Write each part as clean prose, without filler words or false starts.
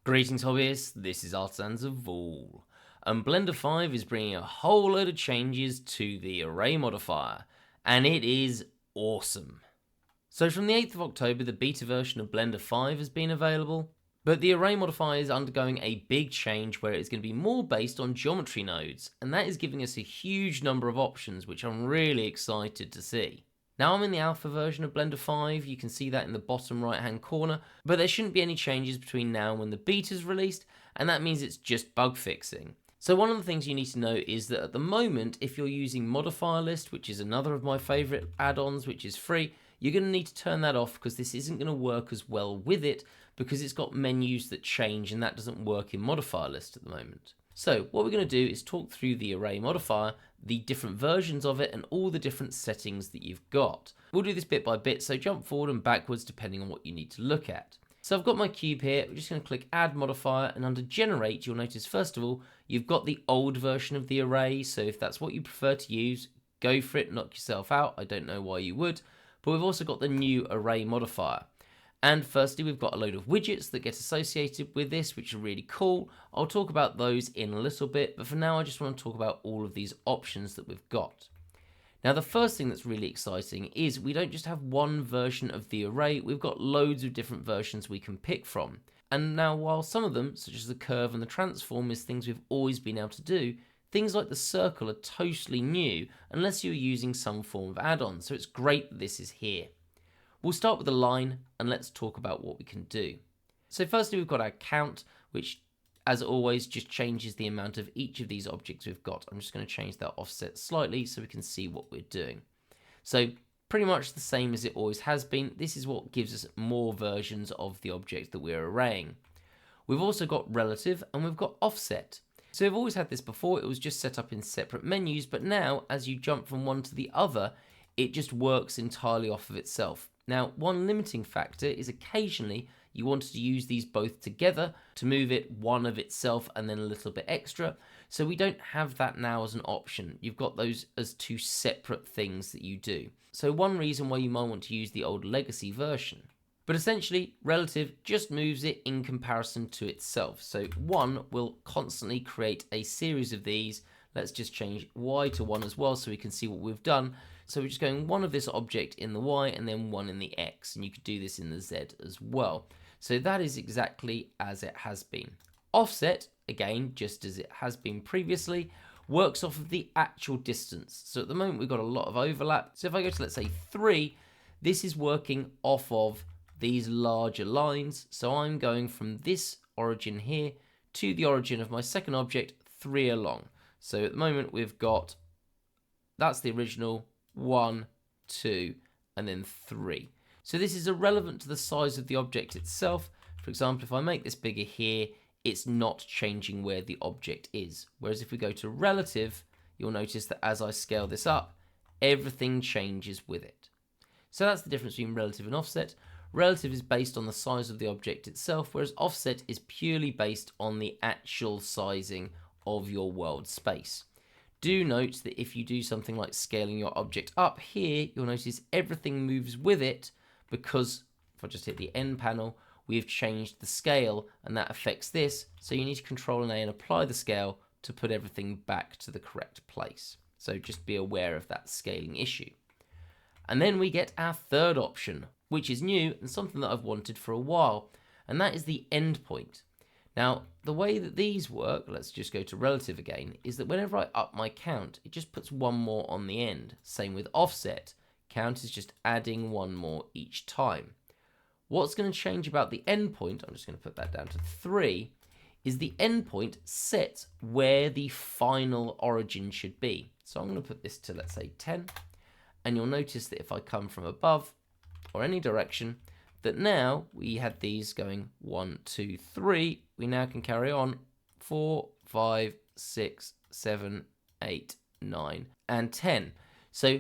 Greetings hobbyists, this is Artisans of All, and Blender 5 is bringing a whole load of changes to the Array Modifier, and it is awesome. So from the 8th of October, the beta version of Blender 5 has been available, but the Array Modifier is undergoing a big change where it is going to be more based on geometry nodes, and that is giving us a huge number of options which I'm really excited to see. Now I'm in the alpha version of Blender 5, you can see that in the bottom right hand corner, but there shouldn't be any changes between now and when the beta is released, and that means it's just bug fixing. So one of the things you need to know is that at the moment, if you're using Modifier List, which is another of my favourite add-ons which is free, you're going to need to turn that off because this isn't going to work as well with it because it's got menus that change and that doesn't work in Modifier List at the moment. So what we're going to do is talk through the Array Modifier, the different versions of it and all the different settings that you've got. We'll do this bit by bit, so jump forward and backwards depending on what you need to look at. So I've got my cube here, we're just going to click Add Modifier, and under Generate you'll notice first of all you've got the old version of the array, so if that's what you prefer to use, go for it, knock yourself out, I don't know why you would. But we've also got the new Array Modifier. And firstly, we've got a load of widgets that get associated with this, which are really cool. I'll talk about those in a little bit, but for now I just want to talk about all of these options that we've got. Now the first thing that's really exciting is we don't just have one version of the array, we've got loads of different versions we can pick from. And now while some of them, such as the curve and the transform, is things we've always been able to do, things like the circle are totally new unless you're using some form of add-on, so it's great that this is here. We'll start with a line and let's talk about what we can do. So firstly we've got our count, which as always just changes the amount of each of these objects we've got. I'm just going to change that offset slightly so we can see what we're doing. So pretty much the same as it always has been. This is what gives us more versions of the object that we're arraying. We've also got relative and we've got offset. So we've always had this before, it was just set up in separate menus, but now as you jump from one to the other, it just works entirely off of itself. Now, one limiting factor is occasionally you wanted to use these both together to move it one of itself and then a little bit extra. So we don't have that now as an option. You've got those as two separate things that you do. So one reason why you might want to use the old legacy version. But essentially, relative just moves it in comparison to itself. So 1 will constantly create a series of these. Let's just change Y to 1 as well so we can see what we've done. So we're just going one of this object in the Y and then one in the X, and you could do this in the Z as well. So that is exactly as it has been. Offset, again, just as it has been previously, works off of the actual distance. So at the moment we've got a lot of overlap. So if I go to, let's say, 3, this is working off of these larger lines. So I'm going from this origin here to the origin of my second object, 3 along. So at the moment we've got, that's the original, 1, 2, and then 3. So this is irrelevant to the size of the object itself. For example, if I make this bigger here, it's not changing where the object is. Whereas if we go to relative, you'll notice that as I scale this up, everything changes with it. So that's the difference between relative and offset. Relative is based on the size of the object itself, whereas offset is purely based on the actual sizing of your world space. Do note that if you do something like scaling your object up here, you'll notice everything moves with it because if I just hit the N panel, we've changed the scale and that affects this. So you need to Control and A and apply the scale to put everything back to the correct place. So just be aware of that scaling issue. And then we get our third option, which is new and something that I've wanted for a while, and that is the endpoint. Now, the way that these work, let's just go to relative again, is that whenever I up my count, it just puts one more on the end. Same with offset. Count is just adding one more each time. What's going to change about the endpoint, I'm just going to put that down to 3, is the endpoint sets where the final origin should be. So I'm going to put this to, let's say, 10. And you'll notice that if I come from above or any direction, that now we had these going 1, 2, 3. We now can carry on 4, 5, 6, 7, 8, 9, and 10. So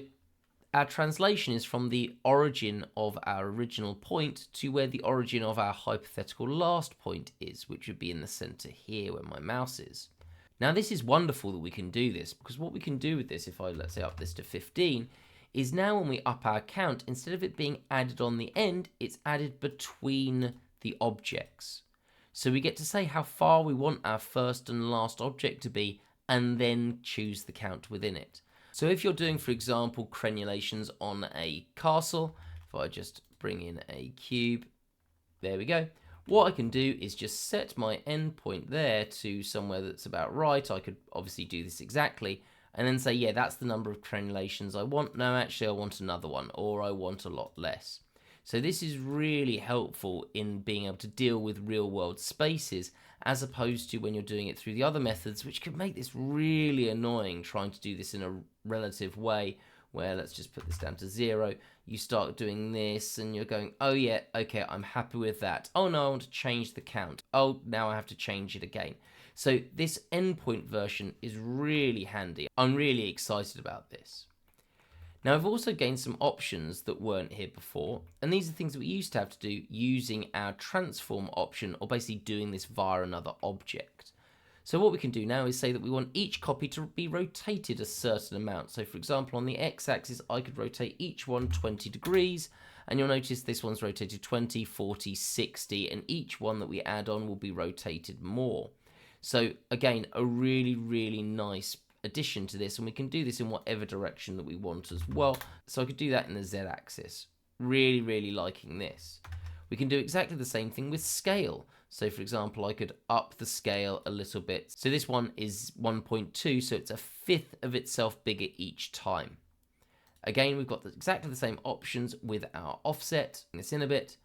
our translation is from the origin of our original point to where the origin of our hypothetical last point is, which would be in the center here where my mouse is. Now this is wonderful that we can do this, because what we can do with this, if I let's say up this to 15, is now when we up our count, instead of it being added on the end, it's added between the objects. So we get to say how far we want our first and last object to be, and then choose the count within it. So if you're doing, for example, crenulations on a castle, if I just bring in a cube, there we go. What I can do is just set my endpoint there to somewhere that's about right. I could obviously do this exactly, and then say, yeah, that's the number of crenulations I want. No, actually, I want another one, or I want a lot less. So this is really helpful in being able to deal with real-world spaces, as opposed to when you're doing it through the other methods, which could make this really annoying trying to do this in a relative way, where let's just put this down to 0. You start doing this and you're going, oh yeah, okay, I'm happy with that. Oh no, I want to change the count. Oh, now I have to change it again. So this endpoint version is really handy. I'm really excited about this. Now I've also gained some options that weren't here before, and these are things that we used to have to do using our transform option, or basically doing this via another object. So what we can do now is say that we want each copy to be rotated a certain amount. So for example, on the x-axis, I could rotate each one 20 degrees, and you'll notice this one's rotated 20, 40, 60, and each one that we add on will be rotated more. So again, a really, really nice addition to this, and we can do this in whatever direction that we want as well. So I could do that in the z-axis. Really, really liking this. We can do exactly the same thing with scale. So for example, I could up the scale a little bit. So this one is 1.2, so it's a fifth of itself bigger each time. Again, we've got exactly the same options with our offset, this in a bit,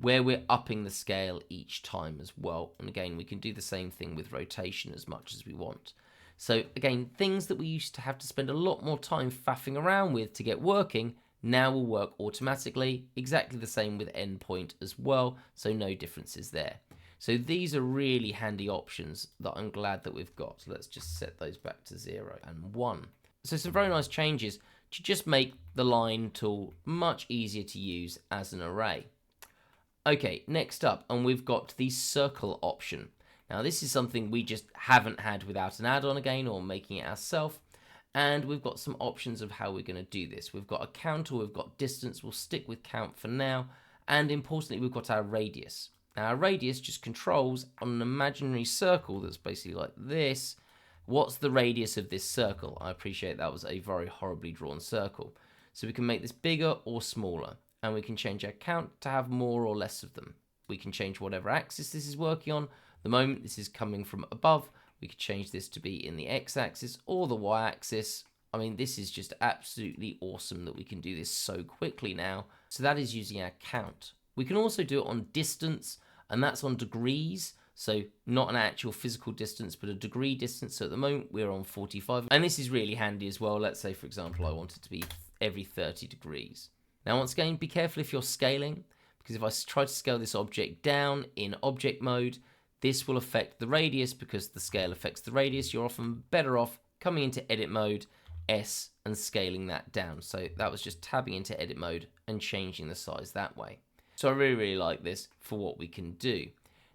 where we're upping the scale each time as well. And again, we can do the same thing with rotation as much as we want. So again, things that we used to have to spend a lot more time faffing around with to get working, now will work automatically. Exactly the same with endpoint as well, so no differences there. So these are really handy options that I'm glad that we've got. So let's just set those back to 0 and 1. So some very nice changes to just make the line tool much easier to use as an array. Okay, next up, and we've got the circle option. Now this is something we just haven't had without an add-on again, or making it ourselves. And we've got some options of how we're going to do this. We've got a count, or we've got distance. We'll stick with count for now. And importantly, we've got our radius. Now our radius just controls on an imaginary circle that's basically like this. What's the radius of this circle? I appreciate that was a very horribly drawn circle. So we can make this bigger or smaller. And we can change our count to have more or less of them. We can change whatever axis this is working on. The moment this is coming from above, we could change this to be in the x-axis or the y-axis. I mean, this is just absolutely awesome that we can do this so quickly now. So that is using our count. We can also do it on distance, and that's on degrees. So not an actual physical distance, but a degree distance. So at the moment we're on 45. And this is really handy as well. Let's say, for example, I want it to be every 30 degrees. Now, once again, be careful if you're scaling, because if I try to scale this object down in object mode, this will affect the radius. Because the scale affects the radius, you're often better off coming into edit mode, S, and scaling that down. So that was just tabbing into edit mode and changing the size that way. So I really, really like this for what we can do.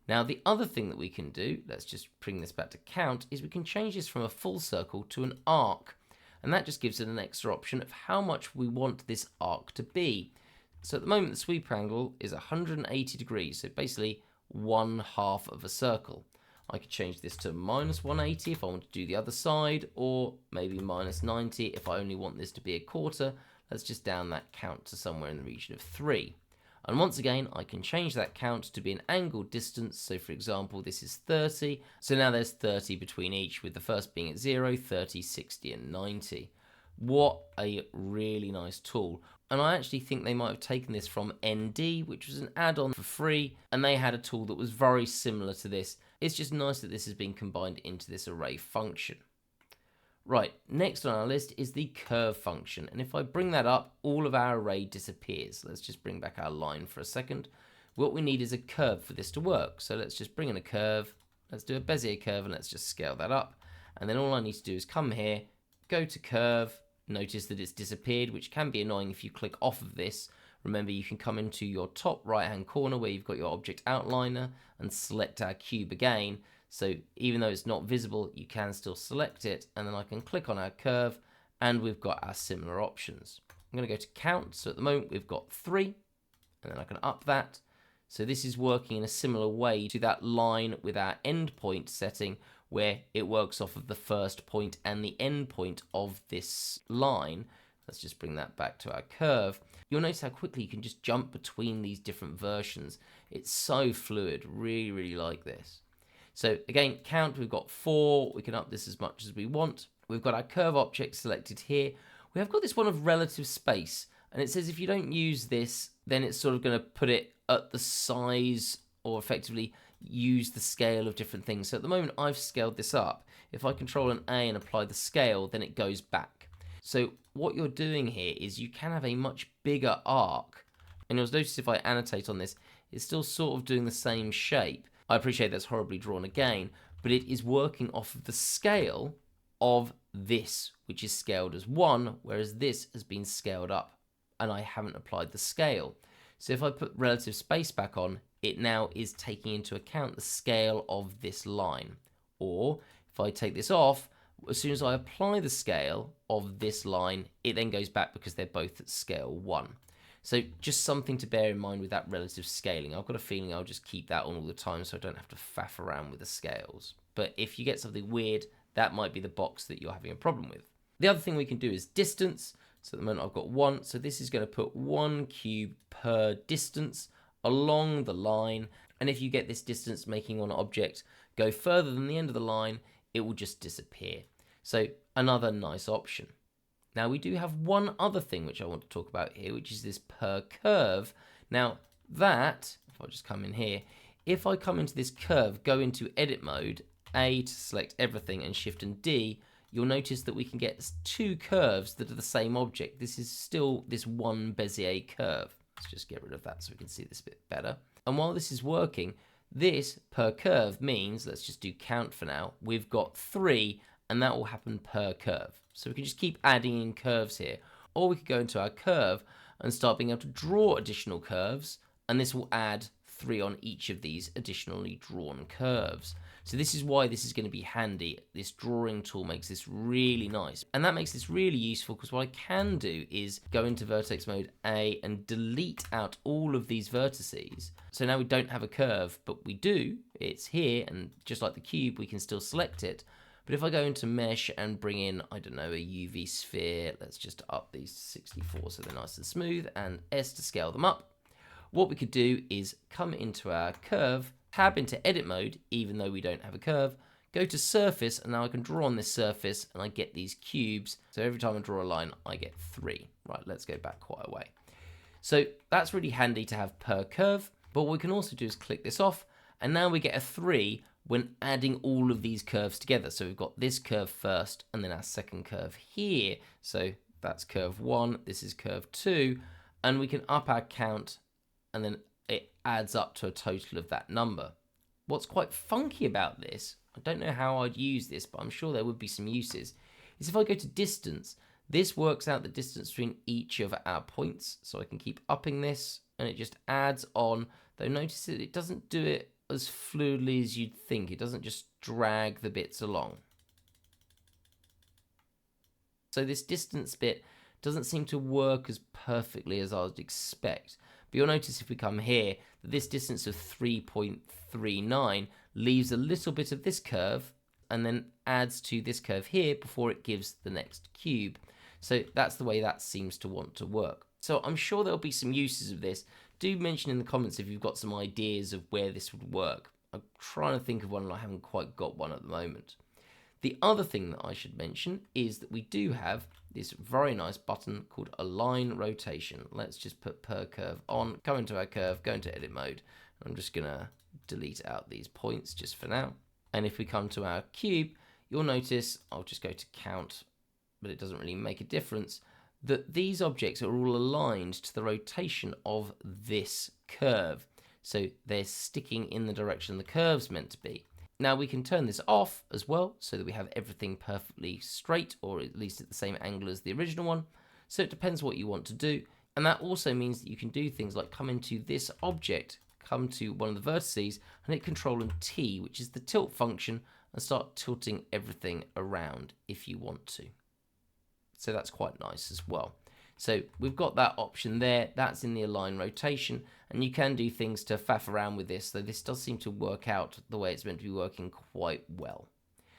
Now, the other thing that we can do, let's just bring this back to count, is we can change this from a full circle to an arc. And that just gives it an extra option of how much we want this arc to be. So at the moment, the sweep angle is 180 degrees. So basically 1/2 of a circle. I could change this to -180 if I want to do the other side, or maybe -90 if I only want this to be a quarter. Let's just down that count to somewhere in the region of 3. And once again, I can change that count to be an angled distance. So for example, this is 30. So now there's 30 between each, with the first being at 0, 30, 60, and 90. What a really nice tool. And I actually think they might have taken this from ND, which was an add-on for free, and they had a tool that was very similar to this. It's just nice that this has been combined into this array function. Right, next on our list is the curve function, and if I bring that up, all of our array disappears. Let's just bring back our line for a second. What we need is a curve for this to work, so let's just bring in a curve. Let's do a Bezier curve, and let's just scale that up. And then all I need to do is come here, go to curve. Notice that it's disappeared, which can be annoying if you click off of this. Remember, you can come into your top right hand corner where you've got your object outliner and select our cube again. So even though it's not visible, you can still select it, and then I can click on our curve, and we've got our similar options. I'm going to go to count. So at the moment we've got 3, and then I can up that. So this is working in a similar way to that line with our endpoint setting, where it works off of the first point and the end point of this line. Let's just bring that back to our curve. You'll notice how quickly you can just jump between these different versions. It's so fluid, really, really like this. So again, count, we've got 4, we can up this as much as we want. We've got our curve object selected here. We have got this one of relative space, and it says if you don't use this, then it's sort of going to put it at the size, or effectively use the scale of different things. So at the moment I've scaled this up. If I control an A and apply the scale, then it goes back. So what you're doing here is you can have a much bigger arc, and you'll notice if I annotate on this, it's still sort of doing the same shape. I appreciate that's horribly drawn again, but it is working off of the scale of this, which is scaled as 1, whereas this has been scaled up, and I haven't applied the scale. So if I put relative space back on, it now is taking into account the scale of this line. Or if I take this off, as soon as I apply the scale of this line, it then goes back because they're both at scale 1. So just something to bear in mind with that relative scaling. I've got a feeling I'll just keep that on all the time so I don't have to faff around with the scales. But if you get something weird, that might be the box that you're having a problem with. The other thing we can do is distance. So at the moment I've got 1, so this is going to put 1 cube per distance along the line. And if you get this distance making one object go further than the end of the line, it will just disappear. So another nice option. Now we do have one other thing which I want to talk about here, which is this per curve. Now that, if I just come in here, if I come into this curve, go into edit mode, A to select everything and Shift and D, you'll notice that we can get 2 curves that are the same object. This is still this one Bezier curve. Let's just get rid of that so we can see this a bit better. And while this is working, this per curve means, let's just do count for now, we've got 3, and that will happen per curve. So we can just keep adding in curves here. Or we could go into our curve and start being able to draw additional curves, and this will add 3 on each of these additionally drawn curves. So this is why this is going to be handy. This drawing tool makes this really nice. And that makes this really useful because what I can do is go into vertex mode A and delete out all of these vertices. So now we don't have a curve, but we do. It's here, and just like the cube, we can still select it. But if I go into mesh and bring in, I don't know, a UV sphere, let's just up these to 64 so they're nice and smooth, and S to scale them up. What we could do is come into our curve, tab into edit mode, even though we don't have a curve, go to surface, and now I can draw on this surface and I get these cubes. So every time I draw a line, I get 3. Right, let's go back quite a way. So that's really handy to have per curve, but what we can also do is click this off, and now we get a 3 when adding all of these curves together. So we've got this curve first, and then our second curve here. So that's curve 1, this is curve 2, and we can up our count, and then it adds up to a total of that number. What's quite funky about this, I don't know how I'd use this, but I'm sure there would be some uses, is if I go to distance, this works out the distance between each of our points. So I can keep upping this, and it just adds on. Though notice that it doesn't do it as fluidly as you'd think. It doesn't just drag the bits along. So this distance bit doesn't seem to work as perfectly as I would expect. But you'll notice if we come here that this distance of 3.39 leaves a little bit of this curve and then adds to this curve here before it gives the next cube. So that's the way that seems to want to work. So I'm sure there'll be some uses of this. Do mention in the comments if you've got some ideas of where this would work. I'm trying to think of one and I haven't quite got one at the moment. The other thing that I should mention is that we do have this very nice button called Align Rotation. Let's just put per curve on, go into our curve, go into edit mode. I'm just going to delete out these points just for now. And if we come to our cube, you'll notice, I'll just go to count, but it doesn't really make a difference, that these objects are all aligned to the rotation of this curve. So they're sticking in the direction the curve's meant to be. Now we can turn this off as well so that we have everything perfectly straight, or at least at the same angle as the original one. So it depends what you want to do. And that also means that you can do things like come into this object, come to one of the vertices and hit Control and T, which is the tilt function, and start tilting everything around if you want to. So that's quite nice as well. So we've got that option there, that's in the align rotation, and you can do things to faff around with this, though this does seem to work out the way it's meant to be working quite well.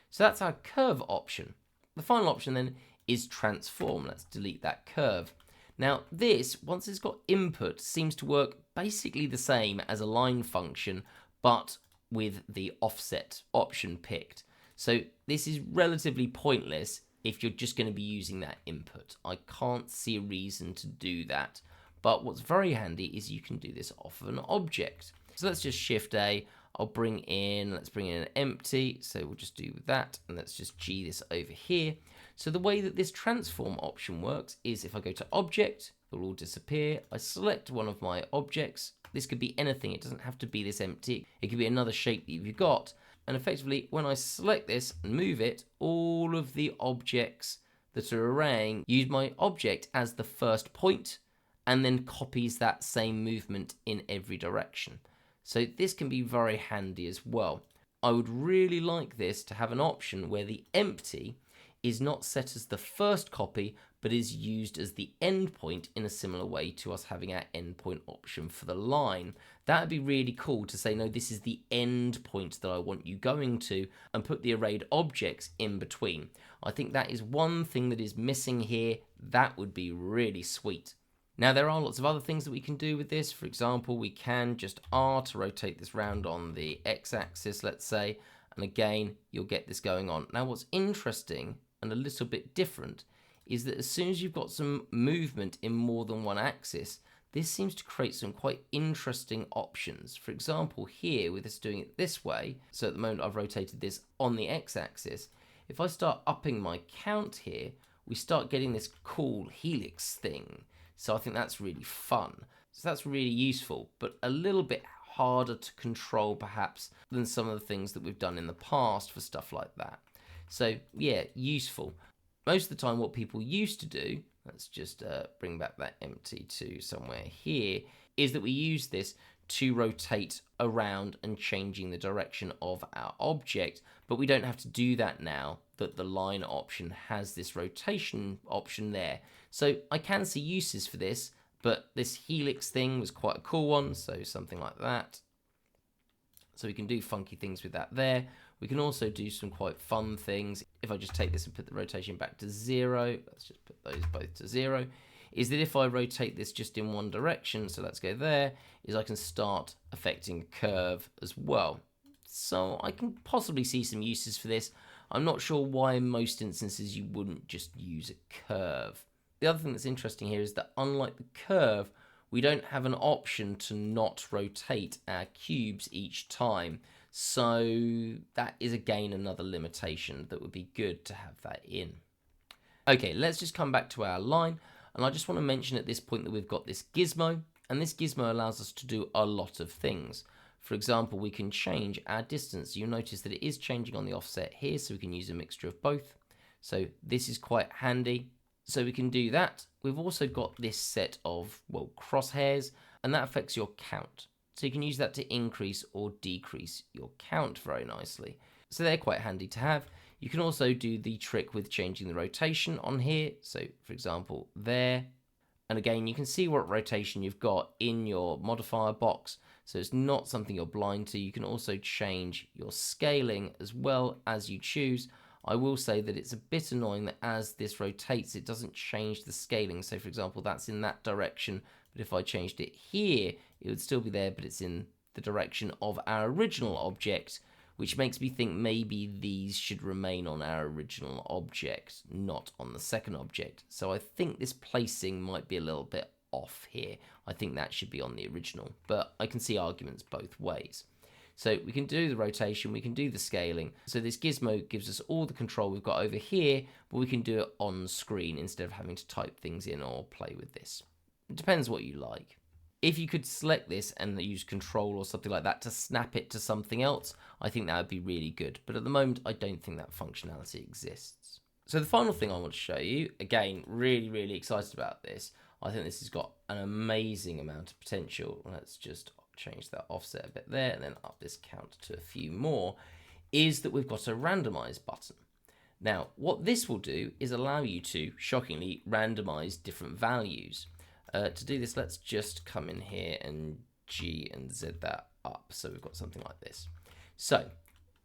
So that's our curve option. The final option then is transform. Let's delete that curve. Now this, once it's got input, seems to work basically the same as a line function, but with the offset option picked. So this is relatively pointless if you're just going to be using that input. I can't see a reason to do that. But what's very handy is you can do this off of an object. So let's just Shift A. Let's bring in an empty. So we'll just do that. And let's just G this over here. So the way that this transform option works is if I go to object, it will all disappear. I select one of my objects. This could be anything. It doesn't have to be this empty. It could be another shape that you've got. And effectively, when I select this and move it, all of the objects that are arraying use my object as the first point and then copies that same movement in every direction. So this can be very handy as well. I would really like this to have an option where the empty is not set as the first copy, but is used as the endpoint in a similar way to us having our endpoint option for the line. That would be really cool to say, no, this is the endpoint that I want you going to, and put the arrayed objects in between. I think that is one thing that is missing here. That would be really sweet. Now there are lots of other things that we can do with this. For example, we can just R to rotate this round on the x-axis, let's say, and again, you'll get this going on. Now what's interesting and a little bit different is that as soon as you've got some movement in more than one axis, this seems to create some quite interesting options. For example, here with us doing it this way, so at the moment I've rotated this on the x-axis, if I start upping my count here, we start getting this cool helix thing. So I think that's really fun. So that's really useful, but a little bit harder to control perhaps than some of the things that we've done in the past for stuff like that. So yeah, useful. Most of the time what people used to do, let's just bring back that empty to somewhere here, is that we use this to rotate around and changing the direction of our object, but we don't have to do that now that the line option has this rotation option there. So I can see uses for this, but this helix thing was quite a cool one, so something like that. So we can do funky things with that there. We can also do some quite fun things. If I just take this and put the rotation back to 0, let's just put those both to 0, is that if I rotate this just in one direction, so let's go there, is I can start affecting a curve as well. So I can possibly see some uses for this. I'm not sure why in most instances you wouldn't just use a curve. The other thing that's interesting here is that unlike the curve, we don't have an option to not rotate our cubes each time. So that is again another limitation that would be good to have that in. Okay, let's just come back to our line. And I just want to mention at this point that we've got this gizmo. And this gizmo allows us to do a lot of things. For example, we can change our distance. You'll notice that it is changing on the offset here, so we can use a mixture of both. So this is quite handy. So we can do that. We've also got this set of, well, crosshairs, and that affects your count. So you can use that to increase or decrease your count very nicely. So they're quite handy to have. You can also do the trick with changing the rotation on here. So for example, there. And again, you can see what rotation you've got in your modifier box. So it's not something you're blind to. You can also change your scaling as well as you choose. I will say that it's a bit annoying that as this rotates, it doesn't change the scaling. So for example, that's in that direction, but if I changed it here, it would still be there, but it's in the direction of our original object, which makes me think maybe these should remain on our original object, not on the second object. So I think this placing might be a little bit off here. I think that should be on the original, but I can see arguments both ways. So we can do the rotation, we can do the scaling. So this gizmo gives us all the control we've got over here, but we can do it on screen instead of having to type things in or play with this. It depends what you like. If you could select this and use control or something like that to snap it to something else, I think that would be really good. But at the moment, I don't think that functionality exists. So the final thing I want to show you, again, really excited about this. I think this has got an amazing amount of potential. Let's just change that offset a bit there and then up this count to a few more, is that we've got a randomize button. Now, what this will do is allow you to, shockingly, randomize different values. To do this, let's just come in here and G and Z that up. So we've got something like this. So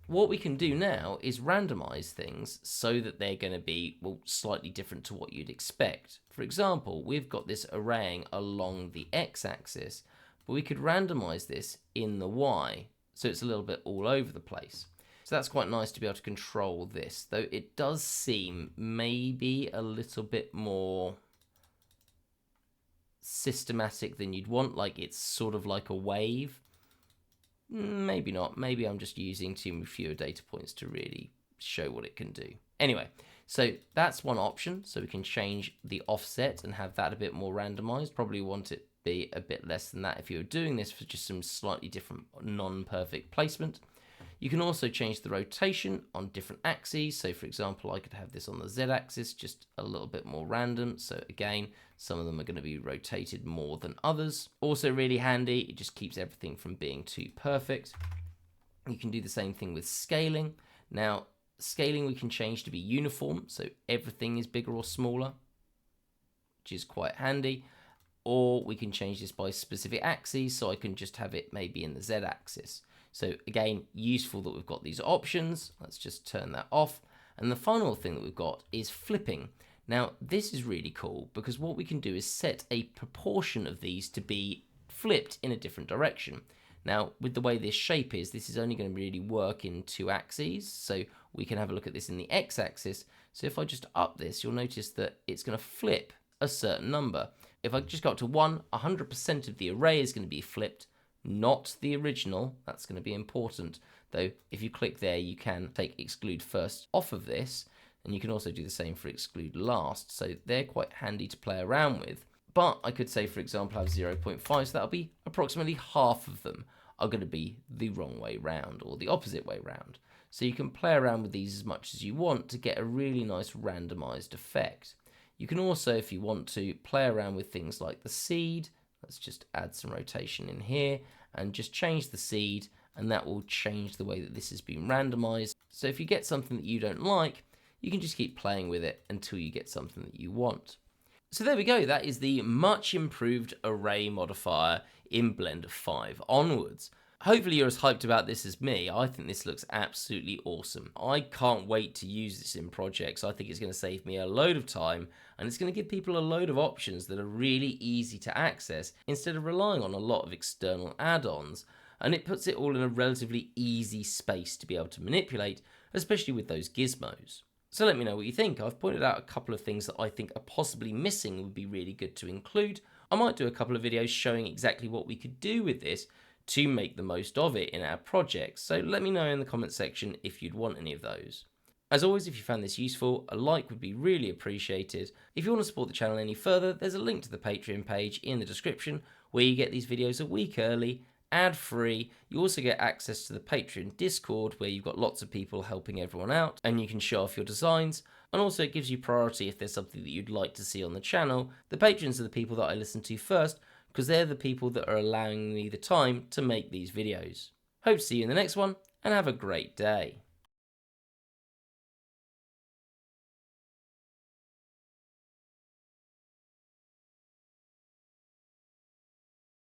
what we can do now is randomize things so that they're going to be, well, slightly different to what you'd expect. For example, we've got this arraying along the x-axis, but we could randomize this in the y, so it's a little bit all over the place. So that's quite nice to be able to control this, though it does seem maybe a little bit more systematic than you'd want, like it's sort of like a wave. Maybe not. Maybe I'm just using too fewer data points to really show what it can do. Anyway, so that's one option. So we can change the offset and have that a bit more randomized. Probably want it be a bit less than that if you're doing this for just some slightly different non-perfect placement. You can also change the rotation on different axes. So for example, I could have this on the z-axis, just a little bit more random. So again, some of them are going to be rotated more than others. Also really handy, it just keeps everything from being too perfect. You can do the same thing with scaling. Now, scaling we can change to be uniform, so everything is bigger or smaller, which is quite handy. Or we can change this by specific axes, so I can just have it maybe in the z-axis. So again, useful that we've got these options. Let's just turn that off. And the final thing that we've got is flipping. Now, this is really cool because what we can do is set a proportion of these to be flipped in a different direction. Now, with the way this shape is, this is only going to really work in two axes. So we can have a look at this in the x-axis. So if I just up this, you'll notice that it's going to flip a certain number. If I just go up to 1, 100% of the array is going to be flipped, not the original. That's going to be important, though. If you click there, you can take exclude first off of this, and you can also do the same for exclude last. So they're quite handy to play around with. But I could say, for example, I have 0.5, so that'll be approximately half of them are going to be the wrong way round or the opposite way round. So you can play around with these as much as you want to get a really nice randomized effect. You can also, if you want to, play around with things like the seed. Let's just add some rotation in here and just change the seed, and that will change the way that this has been randomized. So if you get something that you don't like, you can just keep playing with it until you get something that you want. So there we go, that is the much improved array modifier in Blender 5 onwards. Hopefully you're as hyped about this as me. I think this looks absolutely awesome. I can't wait to use this in projects. I think it's going to save me a load of time, and it's going to give people a load of options that are really easy to access instead of relying on a lot of external add-ons. And it puts it all in a relatively easy space to be able to manipulate, especially with those gizmos. So let me know what you think. I've pointed out a couple of things that I think are possibly missing would be really good to include. I might do a couple of videos showing exactly what we could do with this to make the most of it in our projects. So let me know in the comment section if you'd want any of those. As always, if you found this useful, a like would be really appreciated. If you want to support the channel any further, there's a link to the Patreon page in the description where you get these videos a week early, ad-free. You also get access to the Patreon Discord where you've got lots of people helping everyone out and you can show off your designs, and also it gives you priority if there's something that you'd like to see on the channel. The patrons are the people that I listen to first because they're the people that are allowing me the time to make these videos. Hope to see you in the next one, and have a great day.